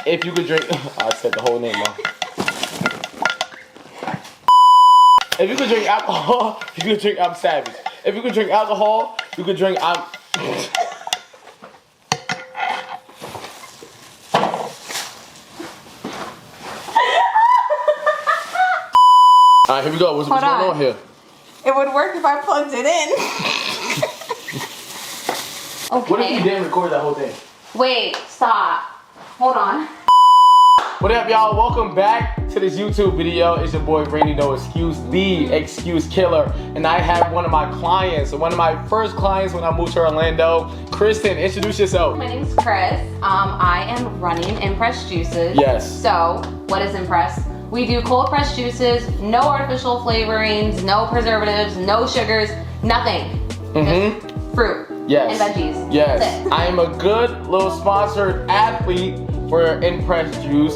If you could drink, I said the whole name wrong. If you could drink alcohol, you could drink I'm Savage. If you could drink alcohol, you could drink I'm... Alright, here we go. What's going on here? It would work if I plugged it in. Okay. What if you didn't record that whole thing? Wait, stop. Hold on. What up, y'all? Welcome back to this YouTube video. It's your boy Randy No Excuse, the excuse killer. And I have one of my clients, one of my first clients when I moved to Orlando. Kristen, introduce yourself. My name's Chris. I am running Impress Juices. Yes. So, what is Impress? We do cold pressed juices, no artificial flavorings, no preservatives, no sugars, nothing. Just fruit and veggies. Yes. That's it. I am a good little sponsored athlete for Impress Juice.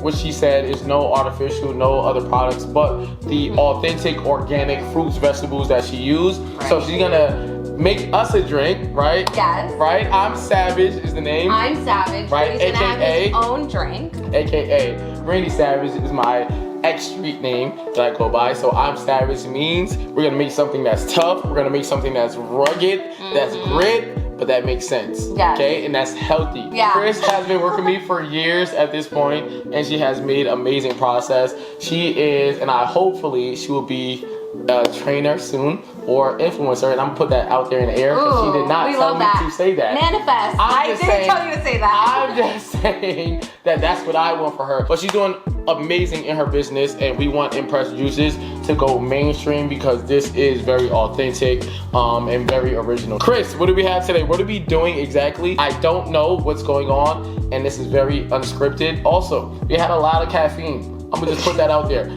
What she said is no artificial, no other products, but the authentic organic fruits, vegetables that she used. Right. So she's gonna make us a drink, right? Yes. Right? I'm Savage is the name. I'm Savage. Right? He's gonna have his own drink. AKA Randy Savage is my ex-street name that I go by. So I'm Savage means we're gonna make something that's tough. We're gonna make something that's rugged, that's grit, but that makes sense. Yes. Okay? And that's healthy. Yeah. Chris has been working with me for years at this point, and she has made amazing process. She is, and hopefully she will be a trainer soon or influencer, and I'm gonna put that out there in the air because she did not tell me to say that. Manifest. I didn't tell you to say that. I'm just saying that that's what I want for her. But she's doing amazing in her business, and we want Impress Juices to go mainstream because this is very authentic and very original. Chris, what do we have today? What are we doing exactly? I don't know what's going on, and this is very unscripted. Also, we had a lot of caffeine. I'm gonna just put that out there.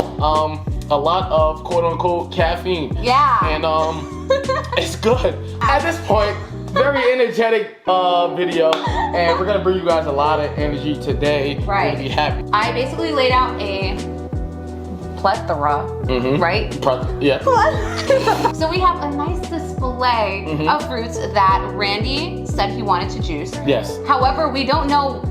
A lot of quote unquote caffeine. Yeah. And it's good. At this point, very energetic video, and we're gonna bring you guys a lot of energy today. Right. You're gonna be happy. I basically laid out a plethora, right? Yeah. So we have a nice display of fruits that Randy said he wanted to juice. Yes. However, we don't know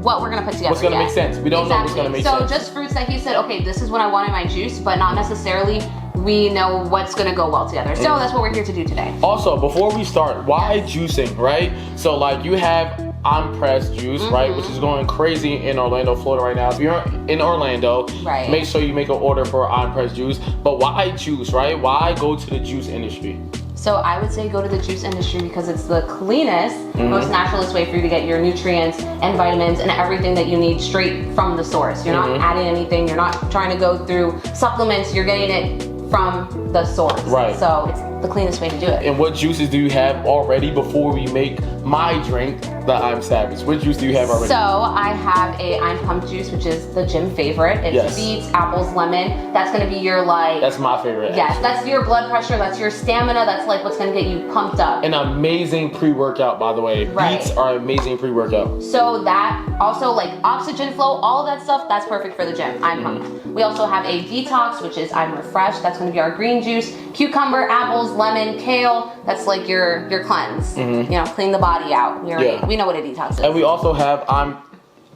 what we're gonna put together. What's gonna make sense? We don't know what's gonna make sense. So just fruits that he said, okay, this is what I want in my juice, but not necessarily we know what's gonna go well together. So that's what we're here to do today. Also, before we start, why juicing, right? So like you have Impress Juice, right, which is going crazy in Orlando, Florida right now. If you're in Orlando, make sure you make an order for Impress Juice. But why juice, right? Why go to the juice industry? So I would say go to the juice industry because it's the cleanest, most naturalist way for you to get your nutrients and vitamins and everything that you need straight from the source. You're not adding anything. You're not trying to go through supplements. You're getting it from the source. Right. So it's the cleanest way to do it. And what juices do you have already before we make my drink, the I'm Savage? What juice do you have already? So I have a I'm Pumped juice, which is the gym favorite. It's beets, apples, lemon. That's gonna be your like... That's my favorite. Yes, that's your blood pressure, that's your stamina, that's like what's gonna get you pumped up. An amazing pre-workout, by the way. Right. Beets are amazing pre-workout. So that, also like oxygen flow, all of that stuff, that's perfect for the gym. I'm Pumped. We also have a detox, which is I'm Refreshed. That's gonna be our green juice. Cucumber, apples, lemon, kale. That's like your cleanse. You know, clean the body out. We know what a detox is. And we also have I'm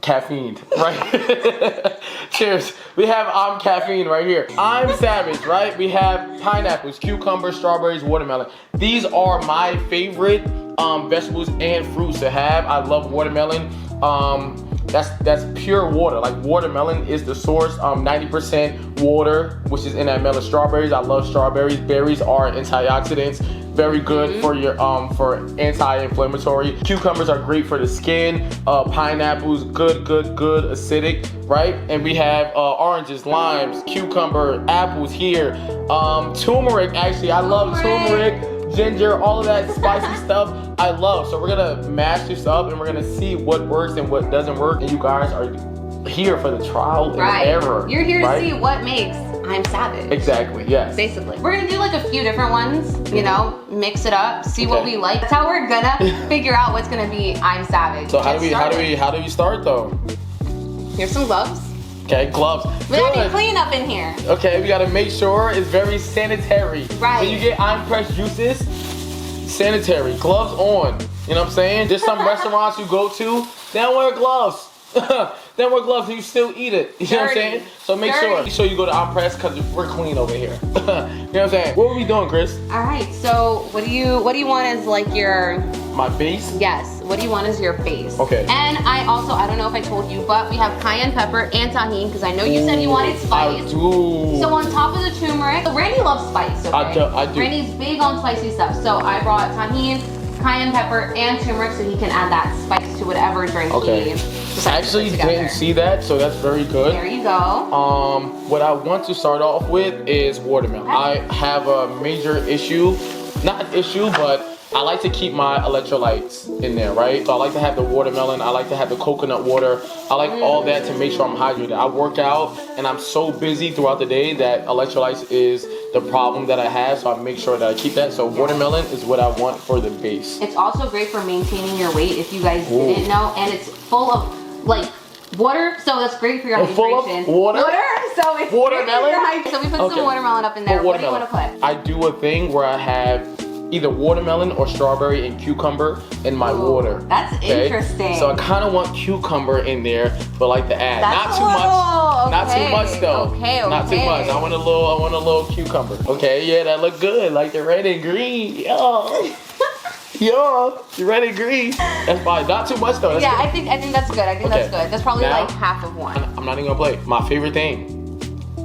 Caffeined, right? Cheers. We have I'm Caffeine right here. I'm Savage, right? We have pineapples, cucumbers, strawberries, watermelon. These are my favorite vegetables and fruits to have. I love watermelon. That's pure water. Like watermelon is the source. 90% water, which is in that melon. Strawberries, I love strawberries. Berries are antioxidants, very good for your for anti-inflammatory. Cucumbers are great for the skin. Pineapples, good acidic, right? And we have oranges, limes, cucumber, apples here. Turmeric, actually, I love turmeric. Ginger, all of that spicy stuff I love. So we're gonna mash this up and we're gonna see what works and what doesn't work. And you guys are here for the trial and error. You're here to see what makes I'm Savage. Exactly, yes. Basically. We're gonna do like a few different ones, you know, mix it up, see what we like. That's how we're gonna figure out what's gonna be I'm Savage. So how do we start though? Here's some gloves. Okay, gloves. We gotta be clean up in here. Okay, we gotta make sure it's very sanitary. Right. When you get Impress Juices, sanitary, gloves on. You know what I'm saying? There's some restaurants you go to, they don't wear gloves. then wear gloves and you still eat it. You know what I'm saying? So make sure you go to I'm pressed because we're clean over here. You know what I'm saying? What are we doing, Chris? All right. So what do you want as like your my base? Yes. What do you want as your base? Okay. And I don't know if I told you, but we have cayenne pepper and tahini because I know you said you wanted spice. I do. So on top of the turmeric, so Randy loves spice. Okay? I do. Randy's big on spicy stuff. So I brought tahini, cayenne pepper, and turmeric so he can add that spice to whatever drink he I actually didn't see that, so that's very good. There you go. What I want to start off with is watermelon. I have a major issue, not an issue, but I like to keep my electrolytes in there, right? So I like to have the watermelon, I like to have the coconut water, I like all that to make sure I'm hydrated. I work out and I'm so busy throughout the day that electrolytes is the problem that I have, so I make sure that I keep that. So watermelon is what I want for the base. It's also great for maintaining your weight if you guys didn't know, and it's full of like water, so that's great for your hydration. Full of water? So it's Watermelon? So we put some watermelon up in there. What do you want to put? I do a thing where I have either watermelon or strawberry and cucumber in my water. That's interesting. So I kind of want cucumber in there, but like to add. That's not too much. Not too much though. Okay. Not too much. I want a little cucumber. Okay, yeah, that look good. Like the red and green. Yo. Yo, the red and green. That's fine. Not too much though. That's yeah, good. I think that's good. I think that's good. That's probably Now, like half of one. I'm not even gonna play. My favorite thing,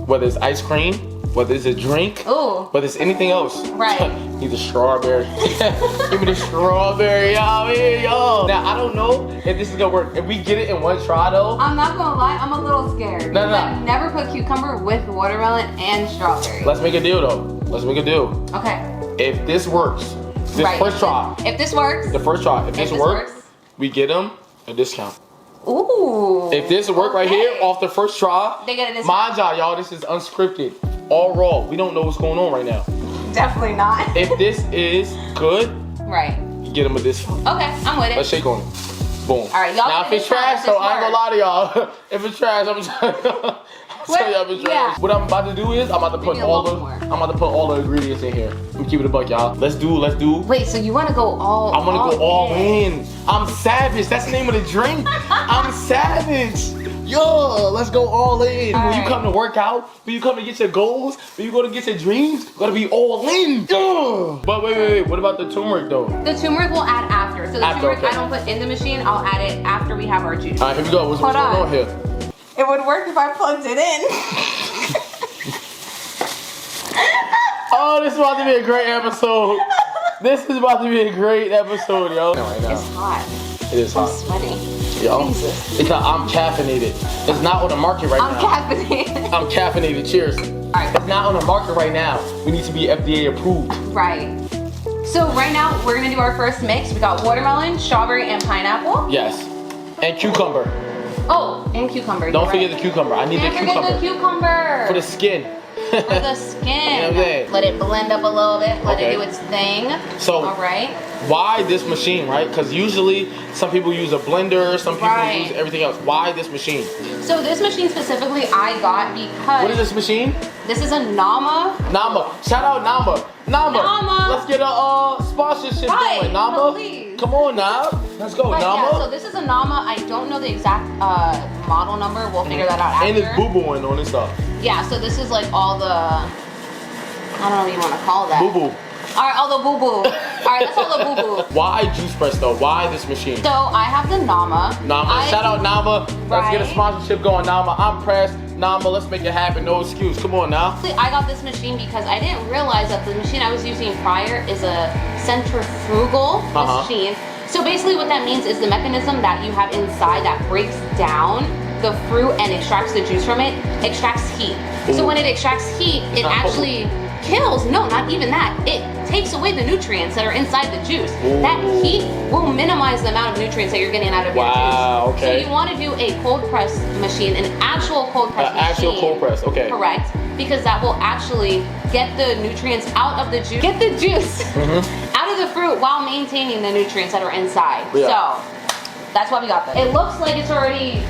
whether it's ice cream, whether it's a drink, whether it's anything else. Right. Need the strawberry. Give me the strawberry, yo. Now, I don't know if this is gonna work. If we get it in one try though. I'm not gonna lie, I'm a little scared. No. I've never put cucumber with watermelon and strawberry. Let's make a deal though. Let's make a deal. Okay. If this works, first try. If this works. The first try. If this works, we get them a discount. Ooh. If this work right here off the first try, they get a discount. Mind y'all, this is unscripted. All raw. We don't know what's going on right now. Definitely not. If this is good, right, you get them a discount. Okay, I'm with it. Let's shake on it. Boom. All right, y'all. Now if it's trash, so I ain't gonna lie to y'all. If it's trash, I'm tell y'all if it's trash. Yeah. What I'm about to do is I'm about to put all the ingredients in here. Let me keep it a buck, y'all. Let's do. Wait, so you want to go all? I want to go all in. I'm savage. That's the name of the drink. I'm savage. Yo, let's go all in. When you come to work out, when you come to get your goals, when you go to get your dreams, you gotta be all in. But wait. What about the turmeric though? The turmeric we'll add after. So the turmeric I don't put in the machine. I'll add it after we have our juice. All right, here we go. What's going on here? It would work if I plugged it in. Oh, this is about to be a great episode. This is about to be a great episode, yo. It's hot. It is hot. I'm sweaty. Yo, Jesus. it's not. I'm caffeinated. It's not on the market right now. I'm caffeinated. I'm caffeinated. Cheers. Alright. It's not on the market right now. We need to be FDA approved. Right. So right now we're gonna do our first mix. We got watermelon, strawberry, and pineapple. Yes. And cucumber. Oh, and cucumber. Don't forget the cucumber. I need the cucumber. Forget the cucumber. For the skin. For the skin. You know what I'm saying? Let it blend up a little bit. Let it do its thing. So, all right. Why this machine, right? Because usually some people use a blender, some people use everything else. Why this machine? So this machine specifically I got because... What is this machine? This is a Nama. Nama. Shout out Nama. Nama. Let's get a sponsorship going. Nama. Please. Come on now. Let's go, Nama. Yeah, so this is a Nama. I don't know the exact model number. We'll figure that out after. And it's boo-booing on this stuff. Yeah, so this is like all the... I don't know what you want to call that. Boo-boo. Alright, all the boo-boo. Alright, that's all the boo-boo. Why juice press though? Why this machine? So I have the Nama. Shout out Nama. Let's get a sponsorship going, Nama. I'm pressed. Nama, let's make it happen. No excuse. Come on now. I got this machine because I didn't realize that the machine I was using prior is a centrifugal machine. So basically what that means is the mechanism that you have inside that breaks down the fruit and extracts the juice from it, extracts heat. Ooh. So when it extracts heat, it actually kills, no, not even that. It takes away the nutrients that are inside the juice. Ooh. That heat will minimize the amount of nutrients that you're getting out of your juice. Okay. So you want to do a cold press machine, an actual cold press machine. Actual cold press, okay. Correct. Because that will actually get the nutrients out of the juice, get the juice out of the fruit while maintaining the nutrients that are inside. Yeah. So that's why we got this. It looks like it's already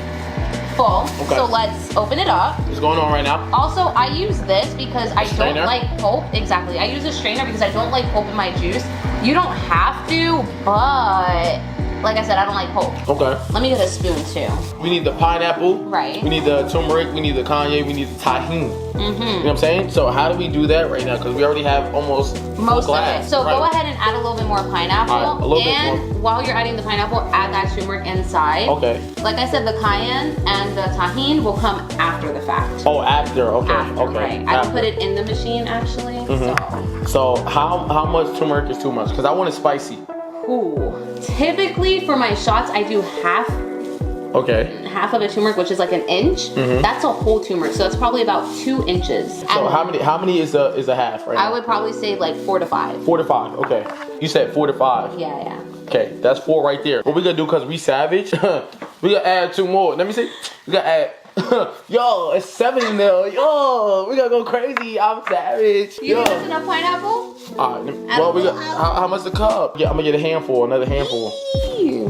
full, so let's open it up. What's going on right now? Also, I use this because I don't like pulp. Exactly. I use a strainer because I don't like pulp in my juice. You don't have to, but like I said, I don't like cold. Okay. Let me get a spoon too. We need the pineapple. Right. We need the turmeric. We need the Kanye. We need the tahini. Mm-hmm. You know what I'm saying? So how do we do that right now? Because we already have almost most glass. of it. So right. go ahead and add a little bit more pineapple. All right, a little bit and more. while you're adding the pineapple, add that turmeric inside. Okay. Like I said, the cayenne and the tahini will come after the fact. Oh, after. Okay. After, okay. right. I can put it in the machine actually. Mm-hmm. So how much turmeric is too much? Because I want it spicy. Ooh. Typically for my shots, I do half of a turmeric, which is like an inch. Mm-hmm. That's a whole turmeric, so it's probably about 2 inches. So how many is a half right now? I would probably say like 4 to 5. 4 to 5. Okay. You said 4 to 5. Yeah. Okay, that's 4 right there. What we gonna do? Cause we savage. We gonna add 2 more. Let me see. We gotta add. Yo, it's 7 now. Yo, we gotta go crazy. I'm savage. You Yo. think that's enough pineapple? Alright. Well, we got how much the cup? Yeah, I'm gonna get a handful. Another handful.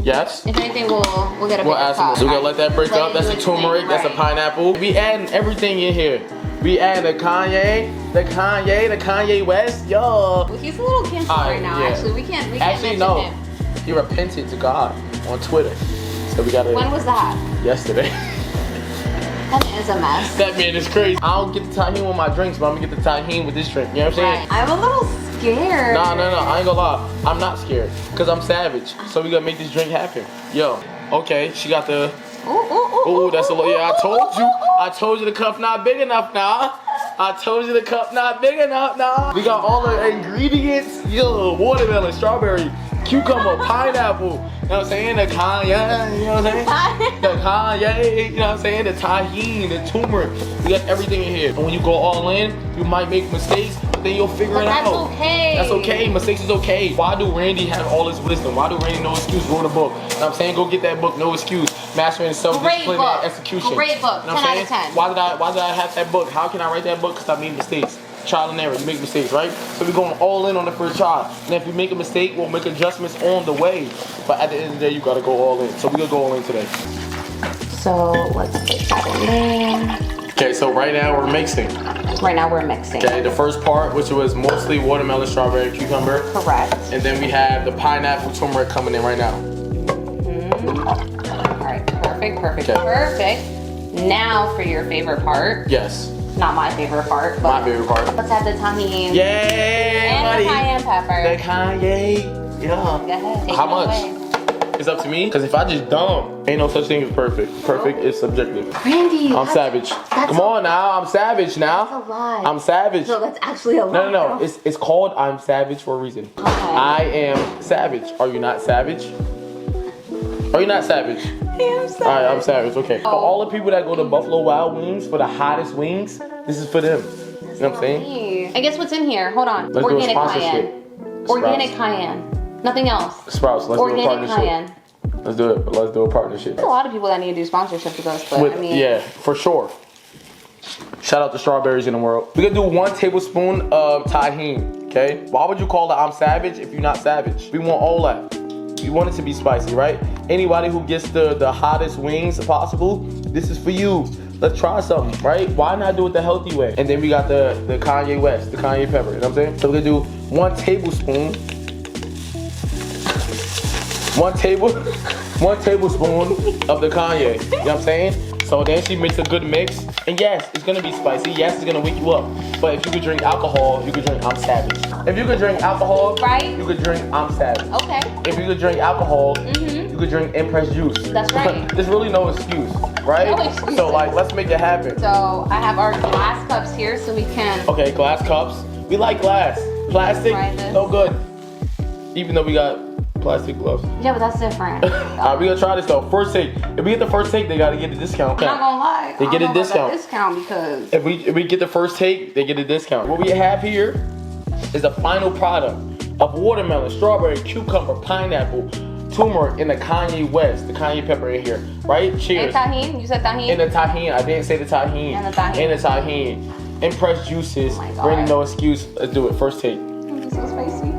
Yes. If anything, we'll get a bigger We'll add some. cup. So we're gonna let that break Let up. it That's do a its thing, turmeric. That's a right. pineapple. We adding everything in here. We add the Kanye West. Yo. Well, he's a little canceled right now. yeah. Actually, we can't Actually, mention no. him. He repented to God on Twitter. So we gotta. When was that? Yesterday. That is a mess. That man is crazy. I don't get the tahini with my drinks, but I'm gonna get the tahini with this drink. You know what I'm saying? Right. I'm a little scared. No, I ain't gonna lie. I'm not scared. Cause I'm savage. So we gotta make this drink happen. Yo. Okay, she got the. Ooh, that's a little. Yeah, I told you the cup not big enough now. I told you the cup not big enough now. We got all the ingredients. Yo, watermelon, strawberry, cucumber, pineapple. You know what I'm saying? The Kanye, you know what I'm saying? The Kanye, you know what I'm saying? The tahini, the turmeric. We got everything in here. And when you go all in, you might make mistakes, but then you'll figure it out. That's okay. That's okay. Mistakes is okay. Why do Randy have all his wisdom? Why do Randy No Excuse wrote a book? You know what I'm saying? Go get that book, No Excuse. Mastering Self-Discipline and Execution. Great book. You know 10 out of 10. Why did I have that book? How can I write that book? Because I made mistakes. Trial and error, you make mistakes, right? So we're going all in on the first try. And if we make a mistake, we'll make adjustments on the way. But at the end of the day, you gotta go all in. So we're gonna go all in today. So let's get that in there. Okay, so right now we're mixing. Right now we're mixing. Okay, the first part, which was mostly watermelon, strawberry, cucumber. Correct. And then we have the pineapple turmeric coming in right now. All right, perfect. Okay. Perfect. Now for your favorite part. Yes. Not my favorite part, but My favorite part. let's add the tahini. Yay, And buddy. the cayenne pepper. The Kanye. Yeah. Go ahead. Take How it much? away. It's up to me. Because if I just dump, ain't no such thing as perfect. Perfect is subjective. Randy, I'm savage. Come on now. I'm savage now. That's a lie. I'm savage. No, that's actually a lie. No. It's called I'm savage for a reason. Okay. I am savage. Are you not savage? Are you not savage? I'm savage. Alright, I'm savage. Okay. For all the people that go to Buffalo Wild Wings for the hottest wings, this is for them. You know what I'm saying? And guess what's in here? Hold on. Let's do a Organic sponsorship. cayenne. Organic cayenne. Nothing else. Sprouts, let's do a Organic partnership. cayenne. Let's do it. Let's do a partnership. There's a lot of people that need to do sponsorship with us, but I mean. Yeah, for sure. Shout out to strawberries in the world. We're gonna do 1 tablespoon of tahini, okay? Why would you call it I'm savage if you're not savage? We want all that. You want it to be spicy, right? Anybody who gets the hottest wings possible, this is for you. Let's try something, right? Why not do it the healthy way? And then we got the Kanye West, the Kanye pepper, you know what I'm saying? So we're gonna do 1 tablespoon. 1 tablespoon of the Kanye, you know what I'm saying? So then she makes a good mix. And yes, it's gonna be spicy. Yes, it's gonna wake you up. But if you could drink alcohol, you could drink I'm savage. If you could drink alcohol, Right. you could drink I'm savage. Okay. If you could drink alcohol, you could drink Impress juice. That's right. There's really no excuse, right? No excuse. So like, let's make it happen. So I have our glass cups here so we can. Okay, glass cups. We like glass. Plastic, Try this. no good. Even though we got plastic gloves. Yeah, but that's different. Alright, we gonna try this though. First take. If we get the first take, they gotta get a discount. I'm not gonna lie. They get a I don't know discount. about that discount because. If we get the first take, they get a discount. What we have here is the final product of watermelon, strawberry, cucumber, pineapple, turmeric, and the Kanye West, the Kanye pepper in here, right? Cheers. And tahini? You said tahini? And the tahini. I didn't say the tahini. And the tahini. And the tahini. Impressed juices. Oh my God. Bring no excuse. Let's do it. First take. It's so spicy.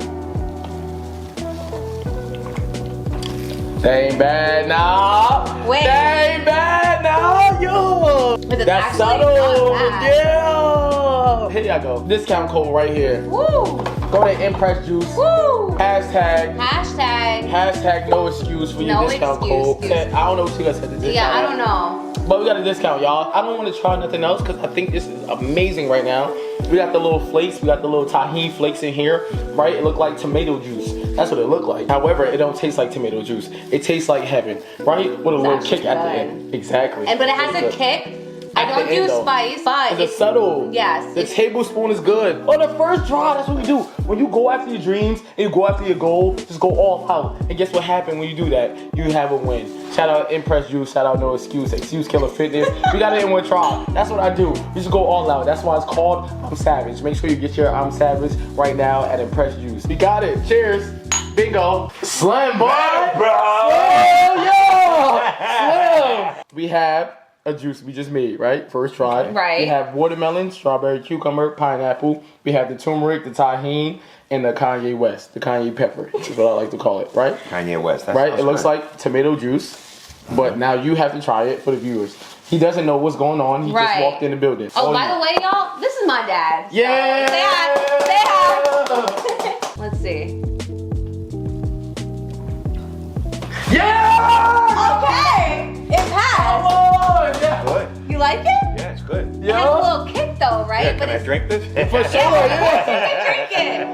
They ain't bad now. Wait. They ain't bad now, yo. But it's That's actually subtle. not bad. Yeah. Here y'all go. Discount code right here. Woo! Go to Impress Juice. Woo! Hashtag. Hashtag Hashtag no excuse for your No discount excuse. code. I don't know what you guys said the discount. Yeah, I don't know. But we got a discount, y'all. I don't want to try nothing else because I think this is amazing right now. We got the little flakes. We got the little tahini flakes in here, right? It looked like tomato juice. That's what it looked like. However, it don't taste like tomato juice. It tastes like heaven, right? With a little kick at the end. Exactly. But it has a kick. I At don't the do end, though. spice, but It's subtle. Yes. The tablespoon is good. On the first try, that's what we do. When you go after your dreams and you go after your goal, just go all out. And guess what happens when you do that? You have a win. Shout out Impress Juice. Shout out No Excuse. Excuse Killer Fitness. We got it in one try. That's what I do. You just go all out. That's why it's called I'm Savage. Make sure you get your I'm Savage right now at Impress Juice. We got it. Cheers. Bingo. Slim, boy. Bro. Slim, yeah. Slim. We have a juice we just made, right? First try. Right. We have watermelon, strawberry, cucumber, pineapple. We have the turmeric, the tahini, and the Kanye West, the Kanye pepper, is what I like to call it, right? Kanye West. That Right? sounds It looks good. like tomato juice, but now you have to try it for the viewers. He doesn't know what's going on. He just Right. walked in the building. Oh, by the way, y'all, this is my dad. Yeah! Say hi. Say hi. Let's see. Yeah! Okay. It Come passed. on! Yeah! Good. You like it? Yeah, it's good. It has a little kick though, right? Yeah, can I it's drink this? For sure, yeah! drink it.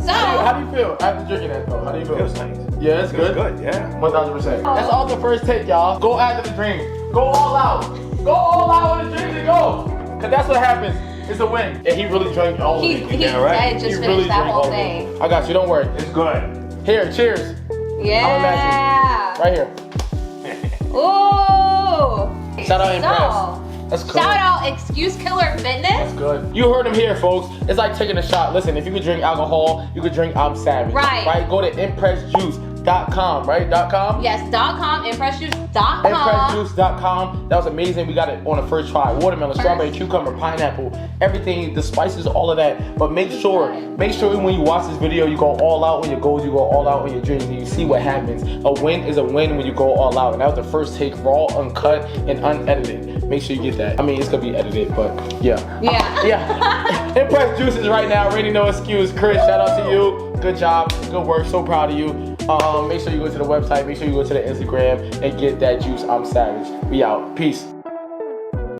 So, How do you feel after drinking that though? How do you feel? Feels nice. Yeah, it's Feels good? good, yeah. 1000%. That's all the first take, y'all. Go after the dream. Go all out. Go all out with the dreams and go. Cause that's what happens. It's a win. And he really drank all of he it. Yeah, right. just He finished really that drank whole all of it. thing. I got you. Don't worry. It's good. Here, cheers. Yeah. Right here. Ooh. Shout out Impress. So, That's cool. shout out Excuse Killer Fitness. Good. You heard him here, folks. It's like taking a shot. Listen, if you could drink alcohol, you could drink I'm Savage. Right. Right? Go to ImpressJuice.com, right? .com? Yes, .com, ImpressJuice.com. ImpressJuice.com. That was amazing. We got it on the first try. Watermelon, strawberry, cucumber, pineapple, everything, the spices, all of that. But make sure when you watch this video, you go all out on your goals, you go all out on your dreams, and you see what happens. A win is a win when you go all out. And that was the first take, raw, uncut, and unedited. Make sure you get that. I mean, it's gonna be edited, but yeah. Yeah. Yeah. Impress Juices right now. Really no excuse. Chris, shout out to you. Good job. Good work. So proud of you. Make sure you go to the website. Make sure you go to the Instagram and get that juice. I'm Savage. We out. Peace.